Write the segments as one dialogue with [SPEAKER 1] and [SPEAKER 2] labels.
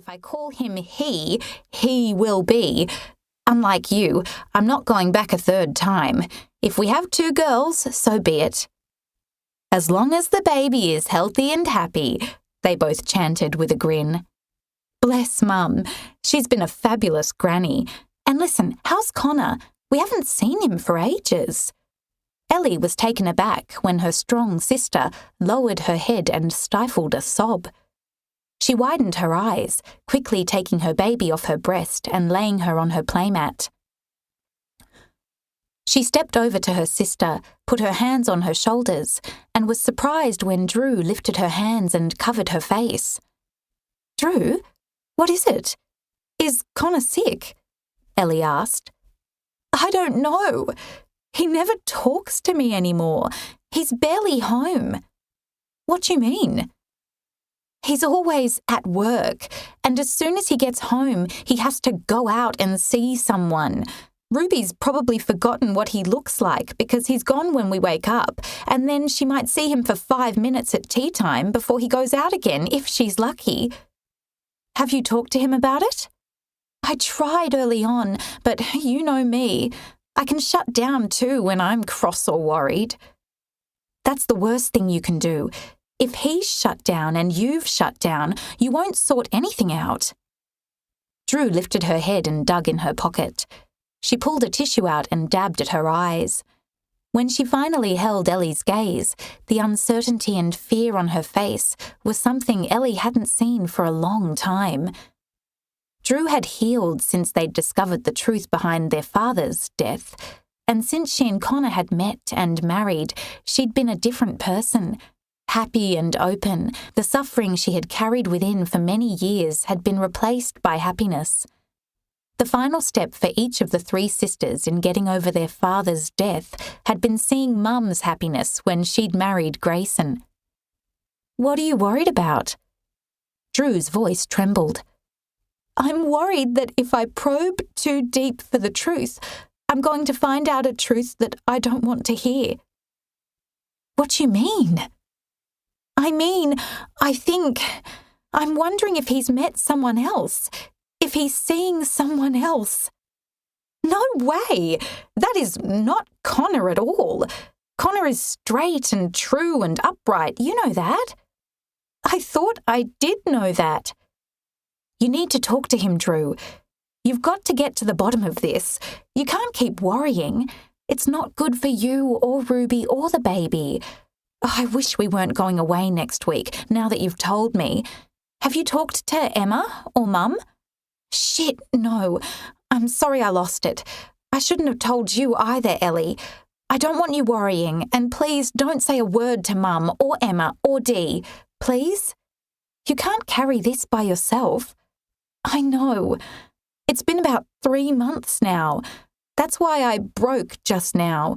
[SPEAKER 1] if I call him he will be. Unlike you, I'm not going back a third time. If we have 2 girls, so be it. As long as the baby is healthy and happy, they both chanted with a grin. Bless Mum. She's been a fabulous granny. And listen, how's Connor? We haven't seen him for ages. Ellie was taken aback when her strong sister lowered her head and stifled a sob. She widened her eyes, quickly taking her baby off her breast and laying her on her playmat. She stepped over to her sister, put her hands on her shoulders, and was surprised when Drew lifted her hands and covered her face. Drew, what is it? Is Connor sick? Ellie asked. I don't know. He never talks to me anymore. He's barely home. What do you mean? He's always at work, and as soon as he gets home, he has to go out and see someone. Ruby's probably forgotten what he looks like because he's gone when we wake up, and then she might see him for 5 minutes at tea time before he goes out again, if she's lucky. Have you talked to him about it? I tried early on, but you know me. I can shut down too when I'm cross or worried. That's the worst thing you can do. If he's shut down and you've shut down, you won't sort anything out. Drew lifted her head and dug in her pocket. She pulled a tissue out and dabbed at her eyes. When she finally held Ellie's gaze, the uncertainty and fear on her face was something Ellie hadn't seen for a long time. Drew had healed since they'd discovered the truth behind their father's death, and since she and Connor had met and married, she'd been a different person. Happy and open, the suffering she had carried within for many years had been replaced by happiness. The final step for each of the 3 sisters in getting over their father's death had been seeing Mum's happiness when she'd married Grayson. What are you worried about? Drew's voice trembled. I'm worried that if I probe too deep for the truth, I'm going to find out a truth that I don't want to hear. What do you mean? I'm wondering if he's met someone else, if he's seeing someone else. No way! That is not Connor at all. Connor is straight and true and upright, you know that. I thought I did know that. You need to talk to him, Drew. You've got to get to the bottom of this. You can't keep worrying. It's not good for you or Ruby or the baby. I wish we weren't going away next week, now that you've told me. Have you talked to Emma or Mum? Shit, no. I'm sorry I lost it. I shouldn't have told you either, Ellie. I don't want you worrying, and please don't say a word to Mum or Emma or Dee. Please? You can't carry this by yourself. I know. It's been about 3 months now. That's why I broke just now.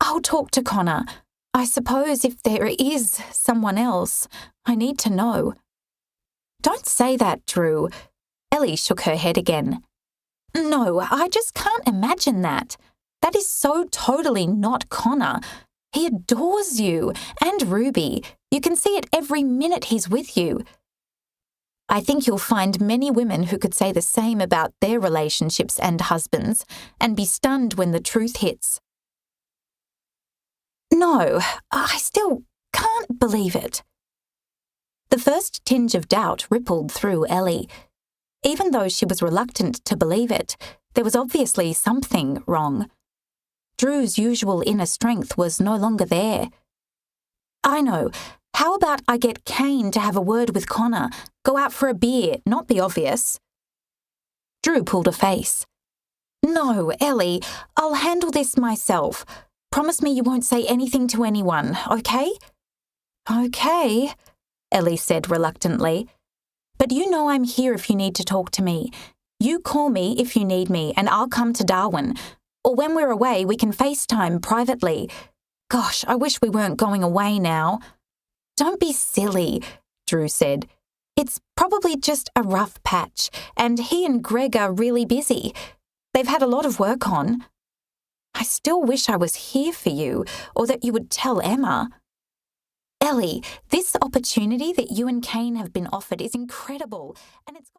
[SPEAKER 1] I'll talk to Connor. I suppose if there is someone else, I need to know. Don't say that, Drew. Ellie shook her head again. No, I just can't imagine that. That is so totally not Connor. He adores you and Ruby. You can see it every minute he's with you. I think you'll find many women who could say the same about their relationships and husbands and be stunned when the truth hits. No, I still can't believe it. The first tinge of doubt rippled through Ellie. Even though she was reluctant to believe it, there was obviously something wrong. Drew's usual inner strength was no longer there. I know. How about I get Kane to have a word with Connor, go out for a beer, not be obvious? Drew pulled a face. No, Ellie, I'll handle this myself. Promise me you won't say anything to anyone, okay? Okay, Ellie said reluctantly. But you know I'm here if you need to talk to me. You call me if you need me and I'll come to Darwin. Or when we're away, we can FaceTime privately. Gosh, I wish we weren't going away now. Don't be silly, Drew said. It's probably just a rough patch, and he and Greg are really busy. They've had a lot of work on. I still wish I was here for you, or that you would tell Emma. Ellie, this opportunity that you and Kane have been offered is incredible, and it's